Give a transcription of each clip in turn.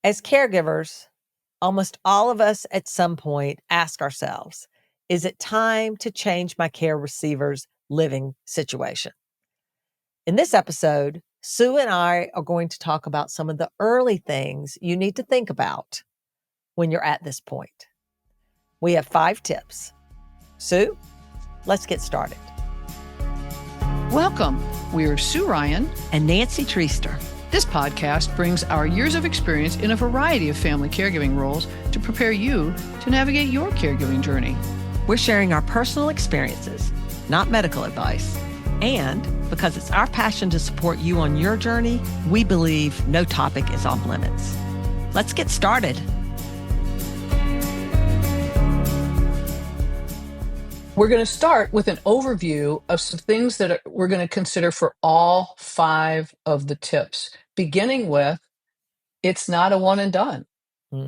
As caregivers, almost all of us at some point ask ourselves, is it time to change my care receiver's living situation? In this episode, Sue and I are going to talk about some of the early things you need to think about when you're at this point. We have 5 tips. Sue, let's get started. Welcome. We're Sue Ryan and Nancy Treaster. This podcast brings our years of experience in a variety of family caregiving roles to prepare you to navigate your caregiving journey. We're sharing our personal experiences, not medical advice. And because it's our passion to support you on your journey, we believe no topic is off limits. Let's get started. We're going to start with an overview of some things that we're going to consider for all 5 of the tips, beginning with it's not a one and done.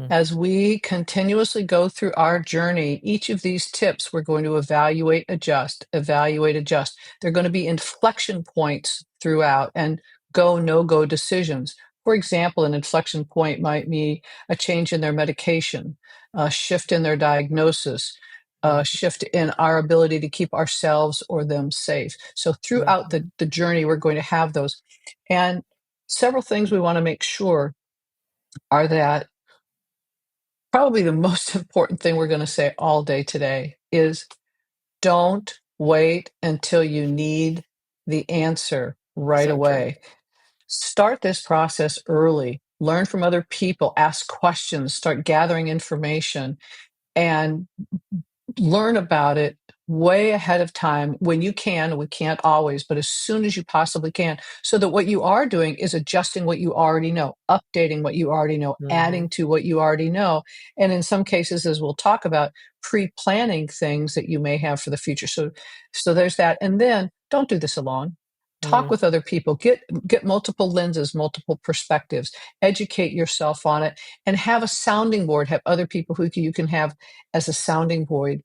As we continuously go through our journey, each of these tips, we're going to evaluate, adjust. They're going to be inflection points throughout and go, no-go decisions. For example, an inflection point might be a change in their medication, a shift in their diagnosis, a shift in our ability to keep ourselves or them safe. So throughout the journey, we're going to have those. And several things we want to make sure are that probably the most important thing we're going to say all day today is don't wait until you need the answer right away. True. Start this process early. Learn from other people, ask questions, start gathering information, and learn about it way ahead of time when you can. We can't always, but as soon as you possibly can, so that what you are doing is adjusting what you already know, updating what you already know, adding to what you already know. And in some cases, as we'll talk about, pre-planning things that you may have for the future. So there's that. And then don't do this alone. Talk with other people, get multiple lenses, multiple perspectives, educate yourself on it, and have a sounding board, have other people who you can have as a sounding board.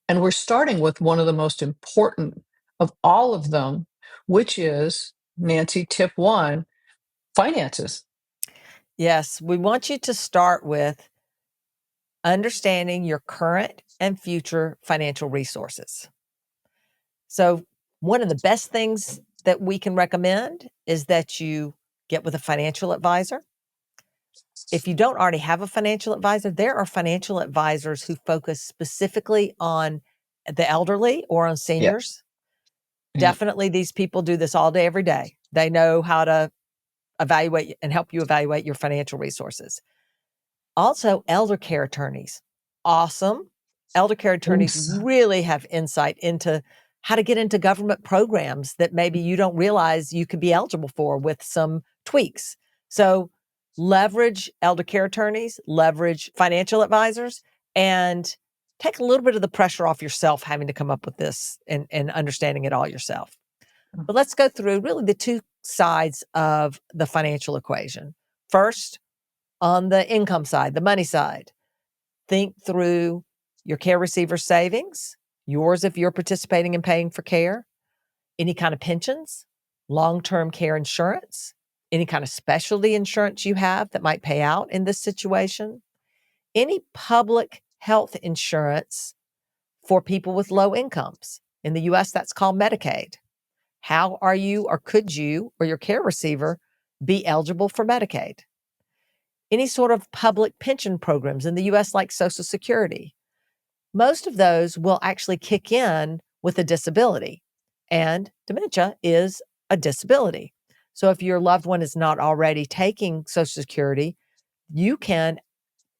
And we're starting with one of the most important of all of them, which is, Nancy, tip 1, finances. Yes, we want you to start with understanding your current and future financial resources. So one of the best things that we can recommend is that you get with a financial advisor. If you don't already have a financial advisor, there are financial advisors who focus specifically on the elderly or on seniors. Definitely these people do this all day, every day. They know how to evaluate and help you evaluate your financial resources. Also, elder care attorneys. Awesome. Elder care attorneys really have insight into how to get into government programs that maybe you don't realize you could be eligible for with some tweaks. So leverage elder care attorneys, leverage financial advisors, and take a little bit of the pressure off yourself having to come up with this and understanding it all yourself. But let's go through really the 2 sides of the financial equation. First, on the income side, the money side, think through your care receiver savings, yours if you're participating in paying for care, any kind of pensions, long-term care insurance, any kind of specialty insurance you have that might pay out in this situation, any public health insurance for people with low incomes. In the U.S., that's called Medicaid. How are you or could you or your care receiver be eligible for Medicaid? Any sort of public pension programs in the U.S. like Social Security. Most of those will actually kick in with a disability, and dementia is a disability. So if your loved one is not already taking Social Security, you can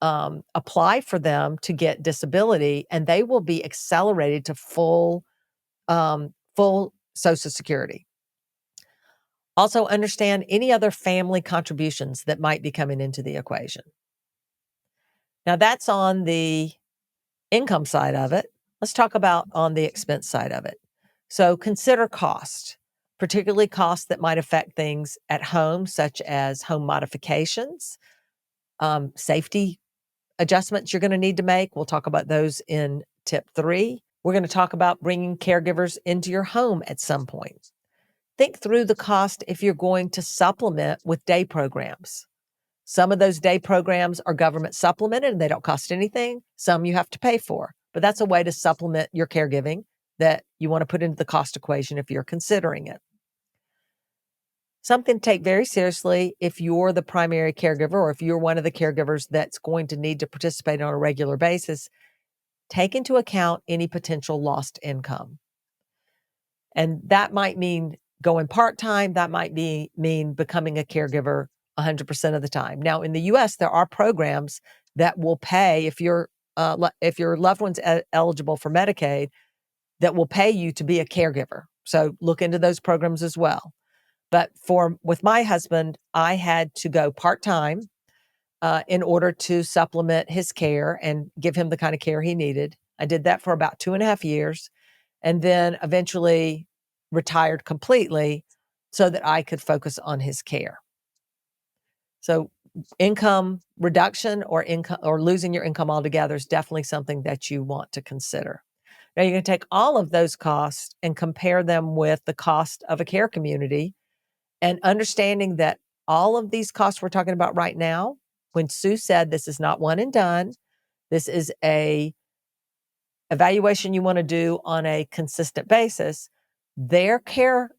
apply for them to get disability, and they will be accelerated to full Social Security. Also, understand any other family contributions that might be coming into the equation. Now, that's on the income side of it. Let's talk about on the expense side of it. So consider cost, particularly costs that might affect things at home, such as home modifications, safety adjustments you're going to need to make. We'll talk about those in tip 3. We're going to talk about bringing caregivers into your home at some point. Think through the cost if you're going to supplement with day programs. Some of those day programs are government supplemented and they don't cost anything. Some you have to pay for, but that's a way to supplement your caregiving that you want to put into the cost equation if you're considering it. Something to take very seriously if you're the primary caregiver or if you're one of the caregivers that's going to need to participate on a regular basis, take into account any potential lost income. And that might mean going part-time. That might mean becoming a caregiver 100% of the time. Now, in the US, there are programs that will pay if your loved one's eligible for Medicaid, that will pay you to be a caregiver. So look into those programs as well. But with my husband, I had to go part-time in order to supplement his care and give him the kind of care he needed. I did that for about 2.5 years and then eventually retired completely so that I could focus on his care. So income reduction or losing your income altogether is definitely something that you want to consider. Now, you're going to take all of those costs and compare them with the cost of a care community, and understanding that all of these costs we're talking about right now, when Sue said this is not one and done, this is a evaluation you want to do on a consistent basis, their care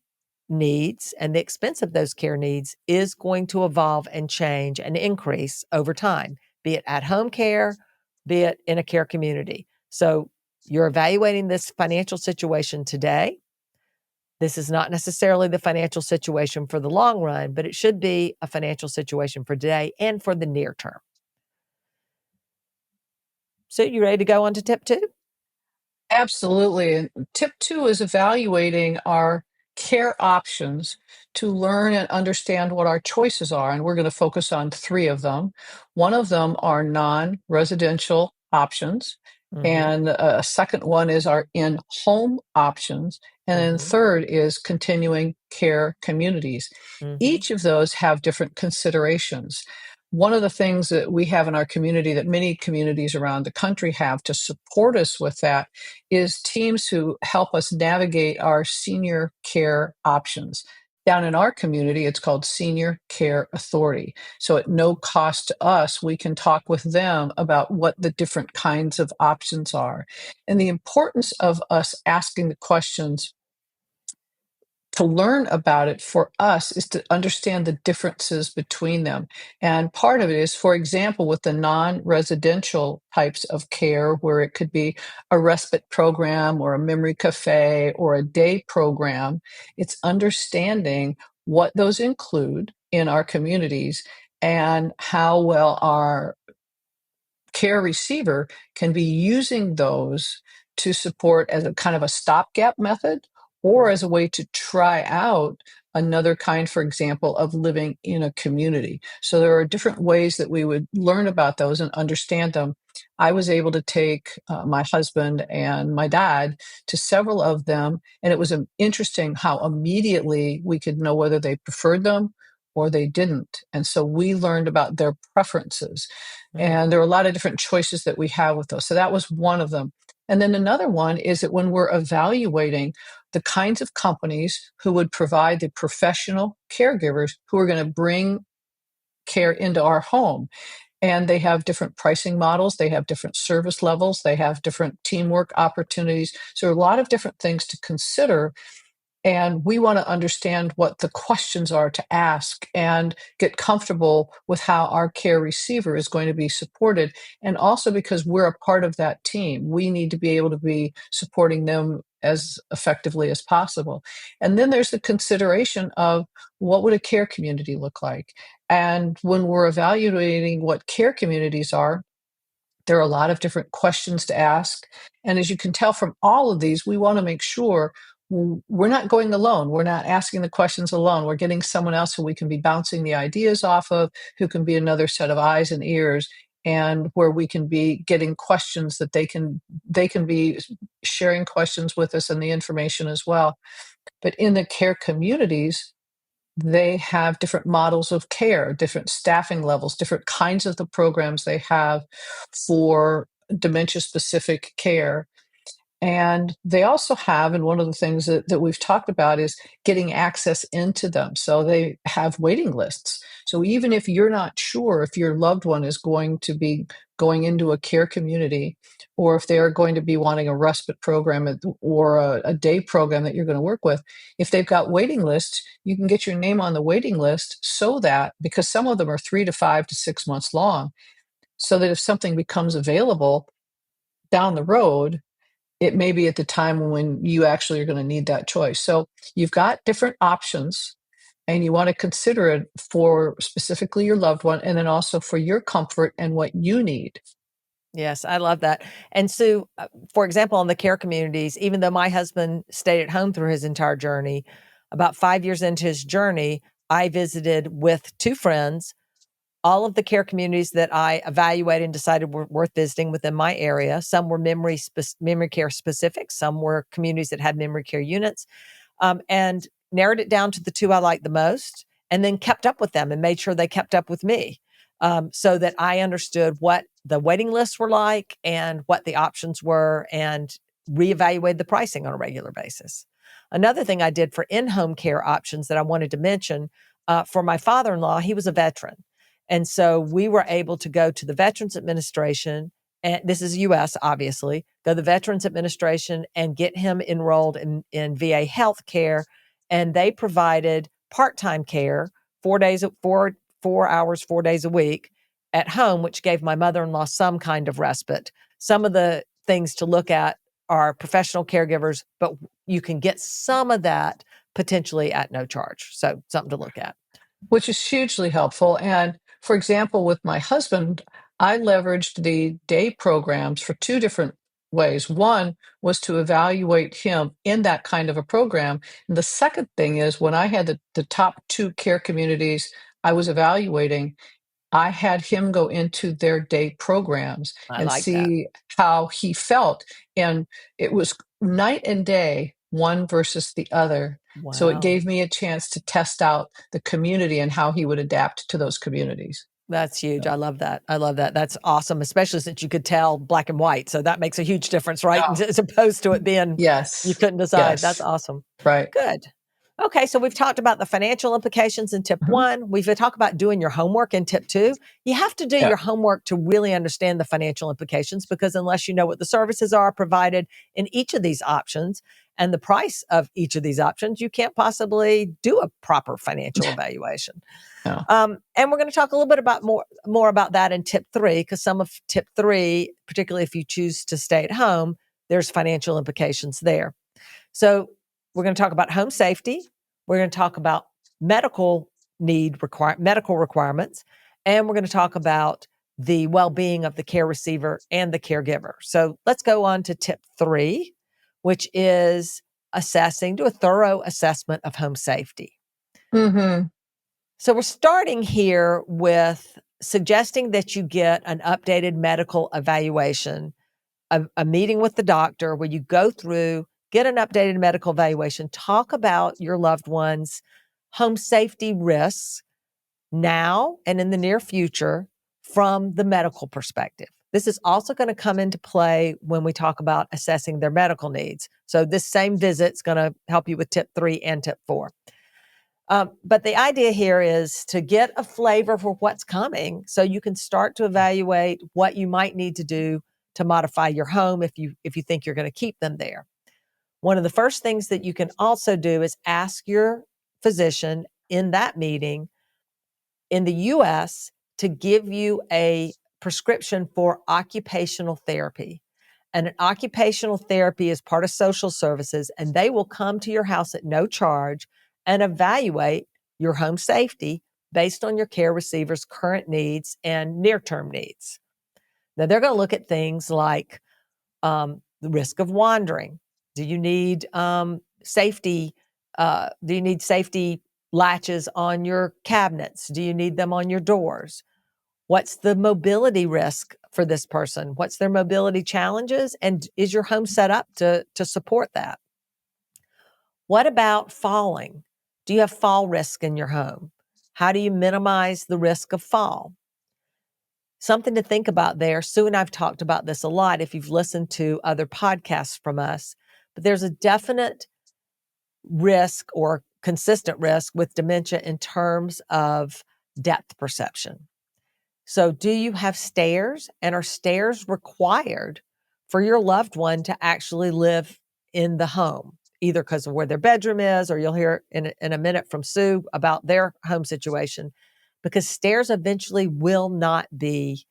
needs and the expense of those care needs is going to evolve and change and increase over time, be it at home care, be it in a care community. So you're evaluating this financial situation today. This is not necessarily the financial situation for the long run, but it should be a financial situation for today and for the near term. So you ready to go on to tip 2? Absolutely. And tip 2 is evaluating our care options to learn and understand what our choices are. And we're going to focus on 3 of them. One of them are non-residential options. And a second one is our in-home options. And then third is continuing care communities. Each of those have different considerations. One of the things that we have in our community that many communities around the country have to support us with that is teams who help us navigate our senior care options. Down in our community, it's called Senior Care Authority. So at no cost to us, we can talk with them about what the different kinds of options are. And the importance of us asking the questions to learn about it for us is to understand the differences between them. And part of it is, for example, with the non-residential types of care, where it could be a respite program or a memory cafe or a day program, it's understanding what those include in our communities and how well our care receiver can be using those to support as a kind of a stopgap method or as a way to try out another kind, for example, of living in a community. So there are different ways that we would learn about those and understand them. I was able to take my husband and my dad to several of them, and it was interesting how immediately we could know whether they preferred them or they didn't. And so we learned about their preferences. And there are a lot of different choices that we have with those. So that was one of them. And then another one is that when we're evaluating the kinds of companies who would provide the professional caregivers who are going to bring care into our home, and they have different pricing models, they have different service levels, they have different teamwork opportunities. So a lot of different things to consider. And we want to understand what the questions are to ask and get comfortable with how our care receiver is going to be supported. And also because we're a part of that team, we need to be able to be supporting them as effectively as possible. And then there's the consideration of what would a care community look like? And when we're evaluating what care communities are, there are a lot of different questions to ask. And as you can tell from all of these, we want to make sure we're not going alone. We're not asking the questions alone. We're getting someone else who we can be bouncing the ideas off of, who can be another set of eyes and ears, and where we can be getting questions that they can be sharing questions with us and the information as well. But in the care communities, they have different models of care, different staffing levels, different kinds of the programs they have for dementia specific care. And they also have, and one of the things that we've talked about is getting access into them. So they have waiting lists. So even if you're not sure if your loved one is going to be going into a care community, or if they are going to be wanting a respite program or a day program that you're going to work with, if they've got waiting lists, you can get your name on the waiting list so that, because some of them are 3 to 5 to 6 months long, so that if something becomes available down the road, it may be at the time when you actually are going to need that choice. So you've got different options, and you want to consider it for specifically your loved one, and then also for your comfort and what you need. Yes, I love that. And Sue, for example, in the care communities, even though my husband stayed at home through his entire journey, about 5 years into his journey, I visited with two friends all of the care communities that I evaluated and decided were worth visiting within my area. Some were memory care specific, some were communities that had memory care units, and narrowed it down to the two I liked the most, and then kept up with them and made sure they kept up with me, so that I understood what the waiting lists were like and what the options were, and reevaluated the pricing on a regular basis. Another thing I did for in-home care options that I wanted to mention, for my father-in-law, he was a veteran. And so we were able to go to the Veterans Administration, and this is US, obviously, go to the Veterans Administration and get him enrolled in VA health care. And they provided part-time care, 4 hours, 4 days a week at home, which gave my mother-in-law some kind of respite. Some of the things to look at are professional caregivers, but you can get some of that potentially at no charge. So something to look at. Which is hugely helpful. And for example, with my husband, I leveraged the day programs for two different ways. One was to evaluate him in that kind of a program. And the second thing is when I had the top two care communities I was evaluating, I had him go into their day programs I and like that. see how he felt. And it was night and day, one versus the other. So it Wow. gave me a chance to test out the community and how he would adapt to those communities. That's huge. So, I love that. I love that. That's awesome, especially since you could tell black and white. So that makes a huge difference, right? oh, As opposed to it being you yes, couldn't decide. That's yes, awesome. right. Good. Okay, so we've talked about the financial implications in tip Mhm. one. We've talked about doing your homework in tip two. You have to do Yeah. your homework to really understand the financial implications, because unless you know what the services are provided in each of these options and the price of each of these options, you can't possibly do a proper financial evaluation. Yeah. And we're going to talk a little bit about more about that in tip three, because some of tip three, particularly if you choose to stay at home, there's financial implications there. So we're going to talk about home safety. We're going to talk about medical requirements, and we're going to talk about the well-being of the care receiver and the caregiver. So let's go on to tip three, which is do a thorough assessment of home safety. Hmm. So we're starting here with suggesting that you get an updated medical evaluation, a meeting with the doctor where you go through, get an updated medical evaluation, talk about your loved one's home safety risks now and in the near future from the medical perspective. This is also going to come into play when we talk about assessing their medical needs. So this same visit is going to help you with tip three and tip four. But the idea here is to get a flavor for what's coming so you can start to evaluate what you might need to do to modify your home if you think you're going to keep them there. One of the first things that you can also do is ask your physician in that meeting in the US to give you a prescription for occupational therapy. And an occupational therapy is part of social services, and they will come to your house at no charge and evaluate your home safety based on your care receiver's current needs and near-term needs. Now, they're going to look at things like the risk of wandering. Do you need safety? Do you need safety latches on your cabinets? Do you need them on your doors? What's the mobility risk for this person? What's their mobility challenges? And is your home set up to support that? What about falling? Do you have fall risk in your home? How do you minimize the risk of fall? something to think about there. Sue and I've talked about this a lot if you've listened to other podcasts from us, but there's a definite risk or consistent risk with dementia in terms of depth perception. So, do you have stairs, and are stairs required for your loved one to actually live in the home, either because of where their bedroom is, or you'll hear in a minute from Sue about their home situation, because stairs eventually will not be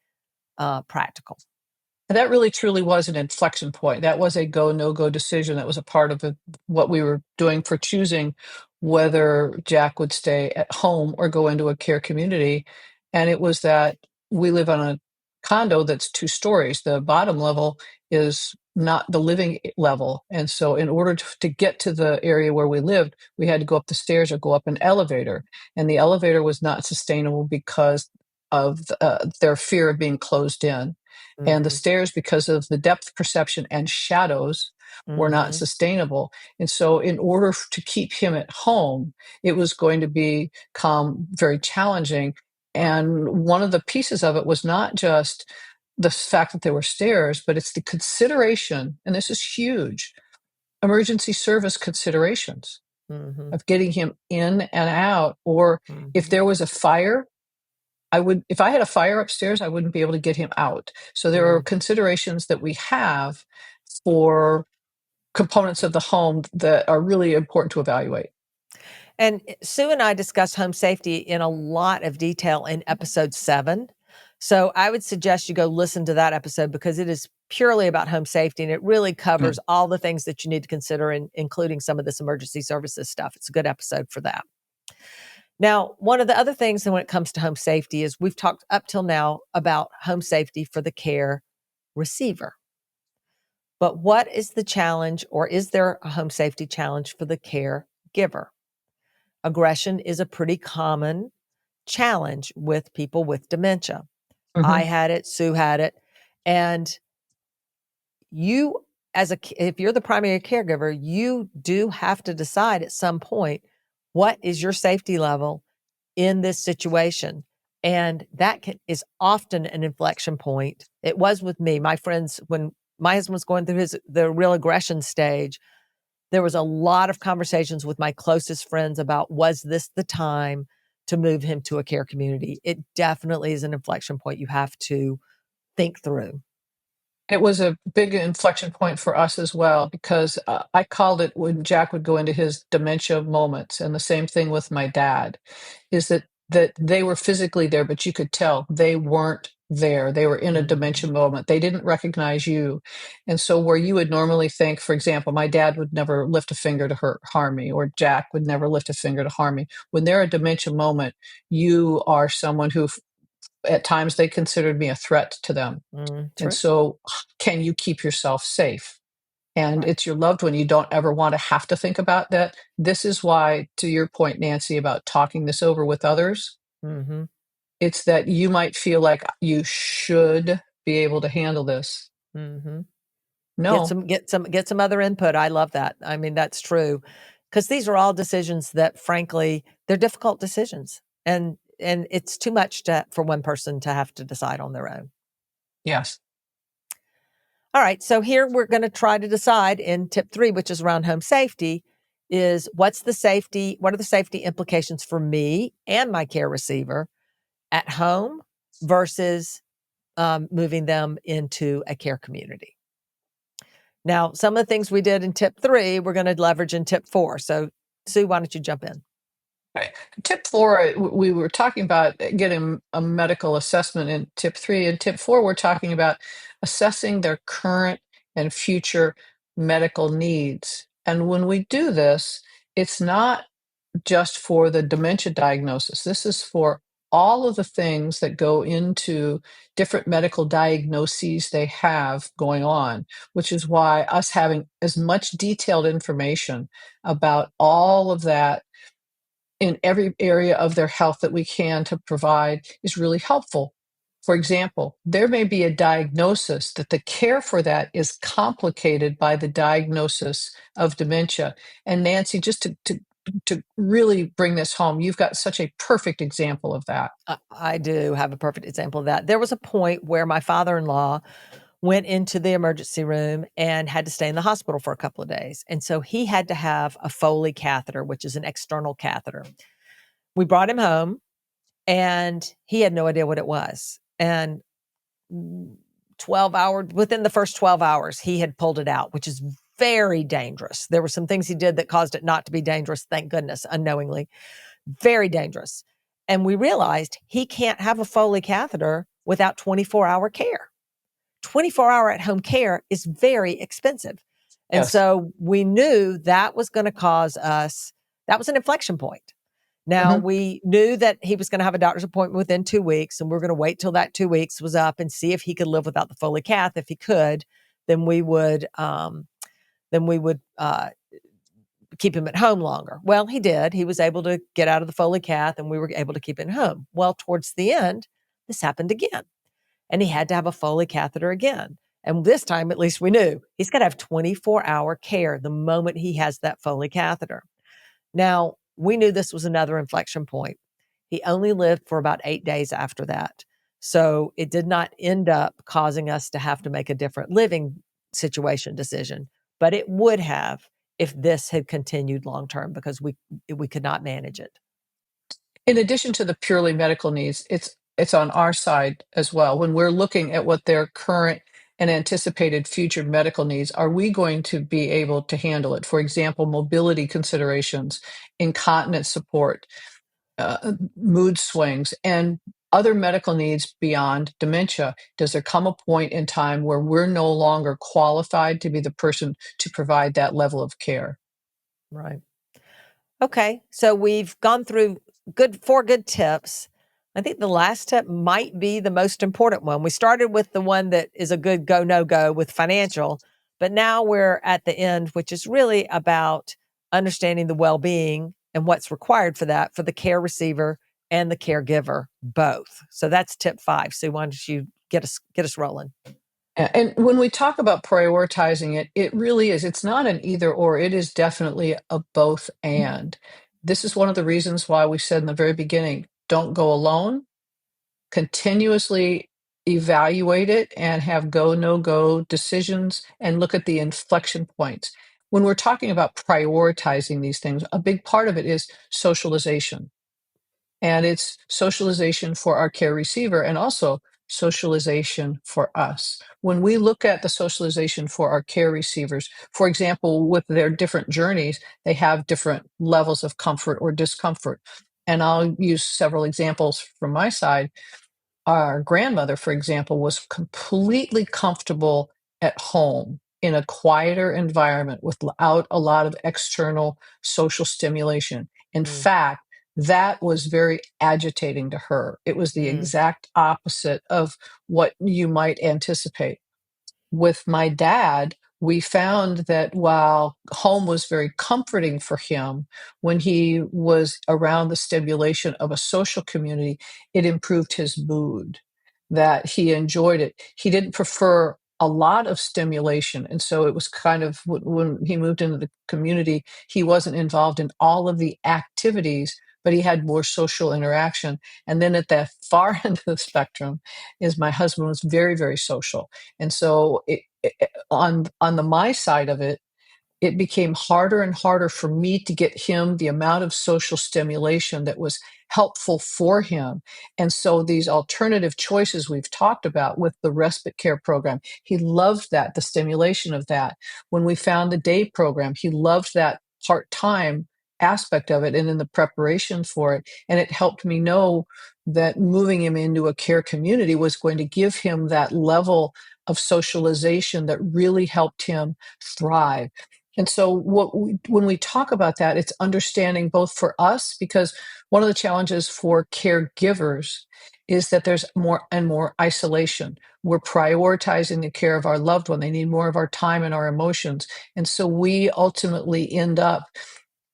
practical. And that really truly was an inflection point. That was a go, no go decision. That was a part of what we were doing for choosing whether Jack would stay at home or go into a care community. And it was that we live on a condo that's 2 stories. The bottom level is not the living level. And so, in order to get to the area where we lived, we had to go up the stairs or go up an elevator. And the elevator was not sustainable because of their fear of being closed in, and the Mm-hmm. stairs, because of the depth perception and shadows, were not Mm-hmm. sustainable. And so, in order to keep him at home, it was going to become very challenging. And one of the pieces of it was not just the fact that there were stairs, but it's the consideration, and this is huge, emergency service considerations Mm-hmm. of getting him in and out. Or if Mm-hmm. there was a fire, if I had a fire upstairs, I wouldn't be able to get him out. So there are Mm-hmm. considerations that we have for components of the home that are really important to evaluate. And Sue and I discussed home safety in a lot of detail in episode 7. So I would suggest you go listen to that episode because it is purely about home safety and it really covers Mm. all the things that you need to consider, including some of this emergency services stuff. It's a good episode for that. Now, one of the other things when it comes to home safety is we've talked up till now about home safety for the care receiver. But what is the challenge, or is there a home safety challenge for the caregiver? Aggression is a pretty common challenge with people with dementia. I Mhm. had it, Sue had it, and you if you're the primary caregiver, you do have to decide at some point what is your safety level in this situation. And that is often an inflection point. It was with me. My friends, when my husband was going through the real aggression stage, there was a lot of conversations with my closest friends about, was this the time to move him to a care community? It definitely is an inflection point you have to think through. It was a big inflection point for us as well because I called it when Jack would go into his dementia moments, and the same thing with my dad, is that they were physically there, but you could tell they weren't there. They were in a dementia Mhm. moment. They didn't recognize you, and so where you would normally think, for example, my dad would never lift a finger to harm me, or Jack would never lift a finger to harm me. When they're a dementia moment, you are someone who at times they considered me a threat to them. And True. so, can you keep yourself safe? And Right. it's your loved one. You don't ever want to have to think about that. This is why, to your point, Nancy, about talking this over with others, Mhm. it's that you might feel like you should be able to handle this. Mhm. Get No, some get some other input. I love that. I mean, that's true, because these are all decisions that, frankly, they're difficult decisions, and it's too much for one person to have to decide on their own. yes. All right, so here we're going to try to decide in tip 3, which is around home safety, is what are the safety implications for me and my care receiver at home versus moving them into a care community. Now, some of the things we did in tip 3, we're going to leverage in tip 4. So, Sue, why don't you jump in? Right. Tip 4, we were talking about getting a medical assessment in tip 3. And tip 4, we're talking about assessing their current and future medical needs. And when we do this, it's not just for the dementia diagnosis. This is for all of the things that go into different medical diagnoses they have going on, which is why us having as much detailed information about all of that in every area of their health that we can to provide is really helpful. For example, there may be a diagnosis that the care for that is complicated by the diagnosis of dementia. And Nancy, just to to really bring this home. You've got such a perfect example of that. I do have a perfect example of that. There was a point where my father-in-law went into the emergency room and had to stay in the hospital for a couple of days. And so he had to have a Foley catheter, which is an external catheter. We brought him home and he had no idea what it was. And 12 hours, within the first 12 hours, he had pulled it out, which is very dangerous. There were some things he did that caused it not to be dangerous, thank goodness, unknowingly. Very dangerous. And we realized he can't have a Foley catheter without 24-hour care. 24-hour at-home care is very expensive. And Yes. so we knew that was going to cause us, that was an inflection point. Now, we knew that he was going to have a doctor's appointment within 2 weeks, and we are going to wait till that 2 weeks was up and see if he could live without the Foley cath. If he could, then we would keep him at home longer. Well, he did. He was able to get out of the Foley cath, and we were able to keep him home. Well, towards the end, this happened again, and he had to have a Foley catheter again. And this time, at least we knew, he's got to have 24-hour care the moment he has that Foley catheter. Now, we knew this was another inflection point. He only lived for about 8 days after that. So it did not end up causing us to have to make a different living situation decision, but it would have if this had continued long term because we could not manage it. In addition to the purely medical needs, it's on our side as well. When we're looking at what their current and anticipated future medical needs, are we going to be able to handle it? For example, mobility considerations, incontinence support, mood swings, and other medical needs beyond dementia. Does there come a point in time where we're no longer qualified to be the person to provide that level of care? Right. Okay. So we've gone through four good tips. I think the last tip might be the most important one. We started with the one that is a good go, no go with financial, but now we're at the end, which is really about understanding the well-being and what's required for that for the care receiver and the caregiver both. So that's tip 5. So why don't you get us rolling? And when we talk about prioritizing it, it really is. It's not an either or, it is definitely a both and. This is one of the reasons why we said in the very beginning, don't go alone, continuously evaluate it and have go, no go decisions and look at the inflection points. When we're talking about prioritizing these things, a big part of it is socialization. And it's socialization for our care receiver and also socialization for us. When we look at the socialization for our care receivers, for example, with their different journeys, they have different levels of comfort or discomfort. And I'll use several examples from my side. Our grandmother, for example, was completely comfortable at home in a quieter environment without a lot of external social stimulation. In fact, that was very agitating to her. It was the exact opposite of what you might anticipate. With my dad, we found that while home was very comforting for him, when he was around the stimulation of a social community, it improved his mood, that he enjoyed it. He didn't prefer a lot of stimulation. And so it was kind of when he moved into the community, he wasn't involved in all of the activities, but he had more social interaction. And then at the far end of the spectrum is my husband was very, very social. And so on the my side of it, it became harder and harder for me to get him the amount of social stimulation that was helpful for him. And so these alternative choices we've talked about with the respite care program, he loved that, the stimulation of that. When we found the day program, he loved that part-time aspect of it and in the preparation for it. And it helped me know that moving him into a care community was going to give him that level of socialization that really helped him thrive. And so when we talk about that, it's understanding both for us, because one of the challenges for caregivers is that there's more and more isolation. We're prioritizing the care of our loved one. They need more of our time and our emotions. And so we ultimately end up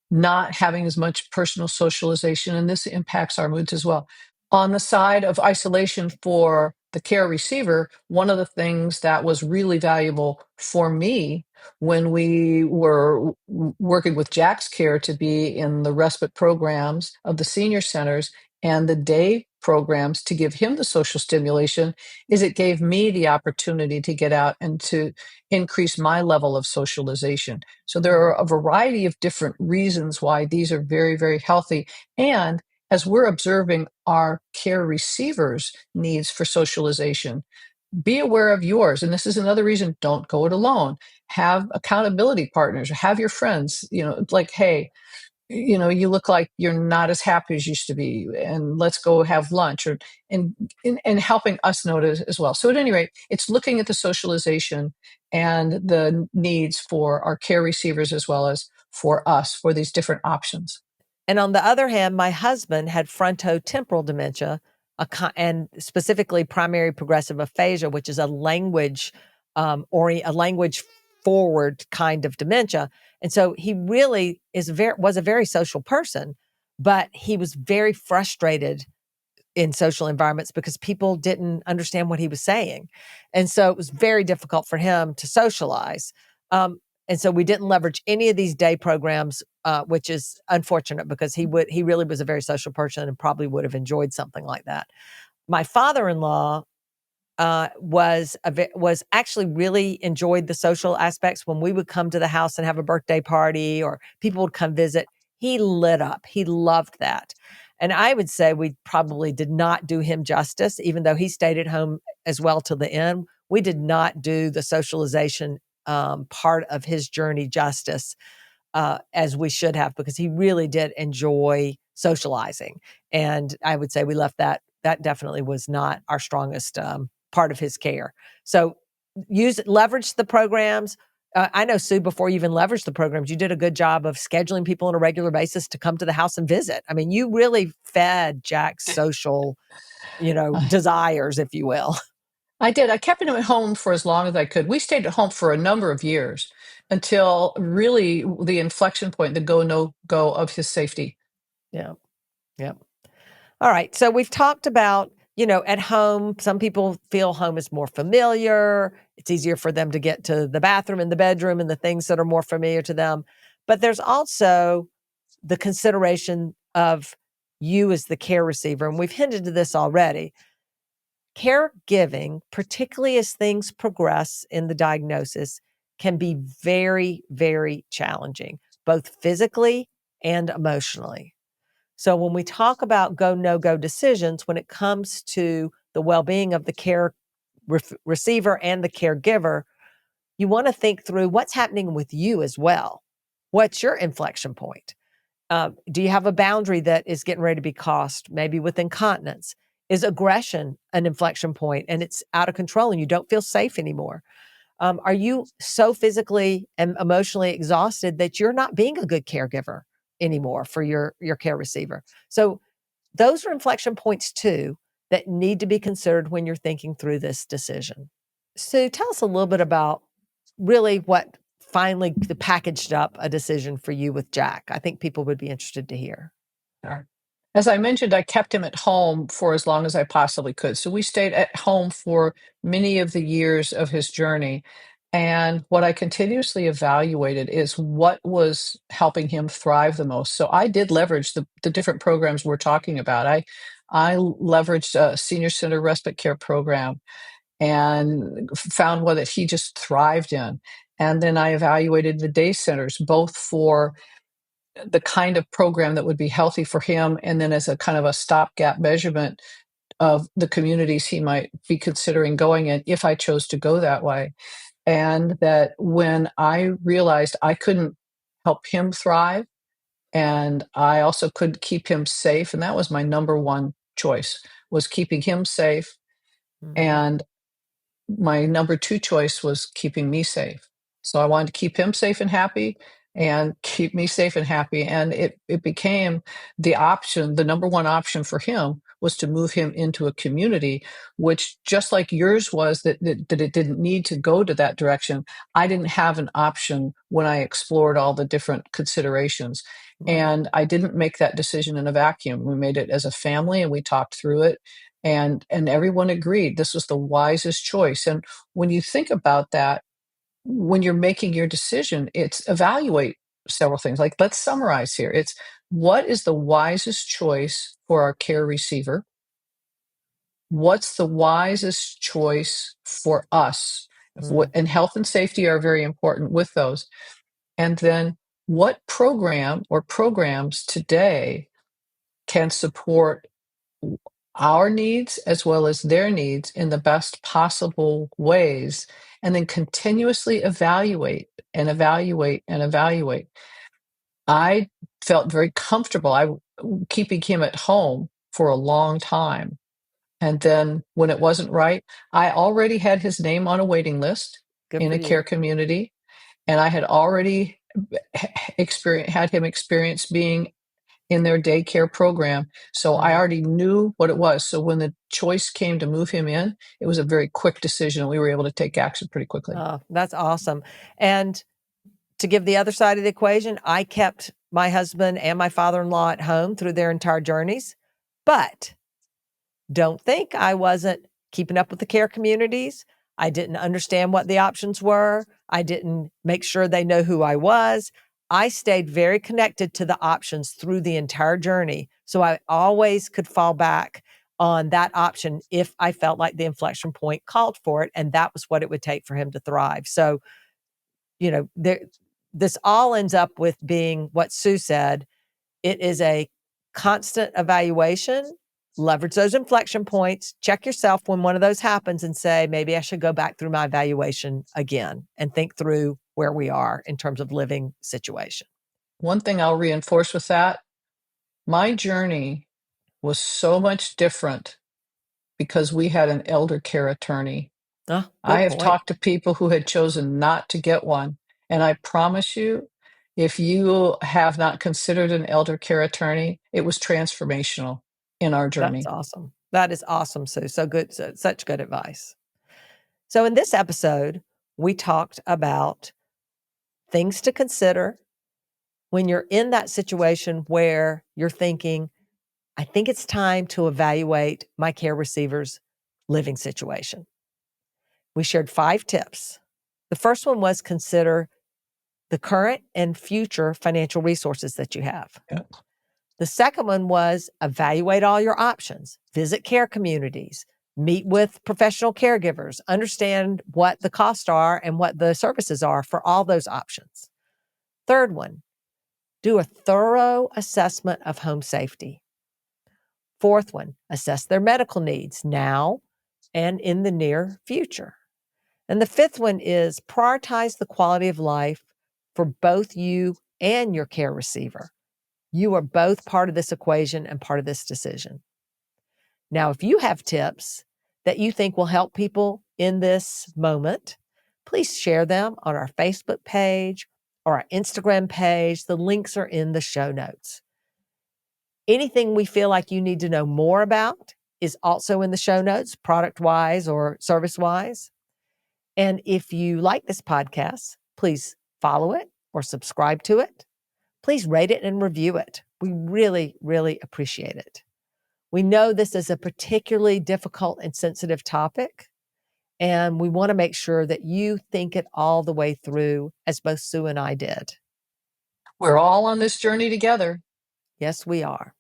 not having as much personal socialization, and this impacts our moods as well. On the side of isolation for the care receiver, one of the things that was really valuable for me when we were working with Jack's Care to be in the respite programs of the senior centers and the day programs to give him the social stimulation is it gave me the opportunity to get out and to increase my level of socialization. So there are a variety of different reasons why these are very, very healthy. And as we're observing our care receivers' needs for socialization, be aware of yours. And this is another reason, don't go it alone. Have accountability partners, have your friends, like, hey, you look like you're not as happy as you used to be, and let's go have lunch, or and helping us notice as well. So at any rate, it's looking at the socialization and the needs for our care receivers as well as for us for these different options. And on the other hand, my husband had frontotemporal dementia, and specifically primary progressive aphasia, which is a language a language forward kind of dementia. And so he really was a very social person, but he was very frustrated in social environments because people didn't understand what he was saying. And so it was very difficult for him to socialize. And so we didn't leverage any of these day programs, which is unfortunate because he really was a very social person and probably would have enjoyed something like that. My father-in-law was actually really enjoyed the social aspects. When we would come to the house and have a birthday party or people would come visit, he lit up. He loved that. And I would say we probably did not do him justice, even though he stayed at home as well till the end. We did not do the socialization part of his journey justice as we should have, because he really did enjoy socializing. And I would say we left that definitely was not our strongest part of his care. So leverage the programs. I know, Sue, before you even leveraged the programs, you did a good job of scheduling people on a regular basis to come to the house and visit. I mean, you really fed Jack's social, desires, if you will. I did. I kept him at home for as long as I could. We stayed at home for a number of years until really the inflection point, the go, no go of his safety. Yeah. Yeah. All right. So we've talked about, at home, some people feel home is more familiar. It's easier for them to get to the bathroom and the bedroom and the things that are more familiar to them. But there's also the consideration of you as the care receiver. And we've hinted to this already. Caregiving, particularly as things progress in the diagnosis, can be very, very challenging, both physically and emotionally. So when we talk about go, no-go decisions, when it comes to the well-being of the care receiver and the caregiver, you want to think through what's happening with you as well. What's your inflection point? Do you have a boundary that is getting ready to be crossed, maybe with incontinence? Is aggression an inflection point and it's out of control and you don't feel safe anymore? Are you so physically and emotionally exhausted that you're not being a good caregiver anymore for your care receiver? So those are inflection points too that need to be considered when you're thinking through this decision. So tell us a little bit about really what finally packaged up a decision for you with Jack. I think people would be interested to hear. Sure. As I mentioned, I kept him at home for as long as I possibly could. So we stayed at home for many of the years of his journey. And what I continuously evaluated is what was helping him thrive the most. So I did leverage the different programs we're talking about. I leveraged a senior center respite care program and found one that he just thrived in. And then I evaluated the day centers, both for the kind of program that would be healthy for him, and then as a kind of a stopgap measurement of the communities he might be considering going in if I chose to go that way. And that when I realized I couldn't help him thrive, and I also could keep him safe, and that was my number one choice, was keeping him safe. Mhm. And my number two choice was keeping me safe. So I wanted to keep him safe and happy and keep me safe and happy. And it became the option, the number one option for him was to move him into a community, which just like yours was that it didn't need to go to that direction. I didn't have an option when I explored all the different considerations. Right. And I didn't make that decision in a vacuum. We made it as a family and we talked through it. And everyone agreed this was the wisest choice. And when you think about that, when you're making your decision, it's evaluate several things. Like, let's summarize here. It's what is the wisest choice for our care receiver? What's the wisest choice for us? And health and safety are very important with those. And then what program or programs today can support our needs as well as their needs in the best possible ways, and then continuously evaluate and evaluate and evaluate. I felt very comfortable keeping him at home for a long time. And then when it wasn't right, I already had his name on a waiting list Good in for a care you. community, and I had already had him experience being in their daycare program. So I already knew what it was. So when the choice came to move him in, it was a very quick decision. We were able to take action pretty quickly. Oh, that's awesome. And to give the other side of the equation, I kept my husband and my father-in-law at home through their entire journeys, but don't think I wasn't keeping up with the care communities. I didn't understand what the options were. I didn't make sure they know who I was. I stayed very connected to the options through the entire journey. So I always could fall back on that option if I felt like the inflection point called for it. And that was what it would take for him to thrive. So, this all ends up with being what Sue said. It is a constant evaluation. Leverage those inflection points, check yourself when one of those happens and say, maybe I should go back through my evaluation again and think through where we are in terms of living situation. One thing I'll reinforce with that, my journey was so much different because we had an elder care attorney. Oh, I good have point. talked to people who had chosen not to get one. And I promise you, if you have not considered an elder care attorney, it was transformational in our journey. That's awesome. That is awesome, Sue. So good. Such good advice. So in this episode, we talked about things to consider when you're in that situation where you're thinking, I think it's time to evaluate my care receiver's living situation. We shared 5 tips. The first one was consider the current and future financial resources that you have. Yeah. The second one was evaluate all your options, visit care communities, meet with professional caregivers, understand what the costs are and what the services are for all those options. Third one, do a thorough assessment of home safety. Fourth one, assess their medical needs now and in the near future. And the fifth one is prioritize the quality of life for both you and your care receiver. You are both part of this equation and part of this decision. Now, if you have tips that you think will help people in this moment, please share them on our Facebook page or our Instagram page. The links are in the show notes. Anything we feel like you need to know more about is also in the show notes, product-wise or service-wise. And if you like this podcast, please follow it or subscribe to it. Please rate it and review it. We really, really appreciate it. We know this is a particularly difficult and sensitive topic, and we want to make sure that you think it all the way through, as both Sue and I did. We're all on this journey together. Yes, we are.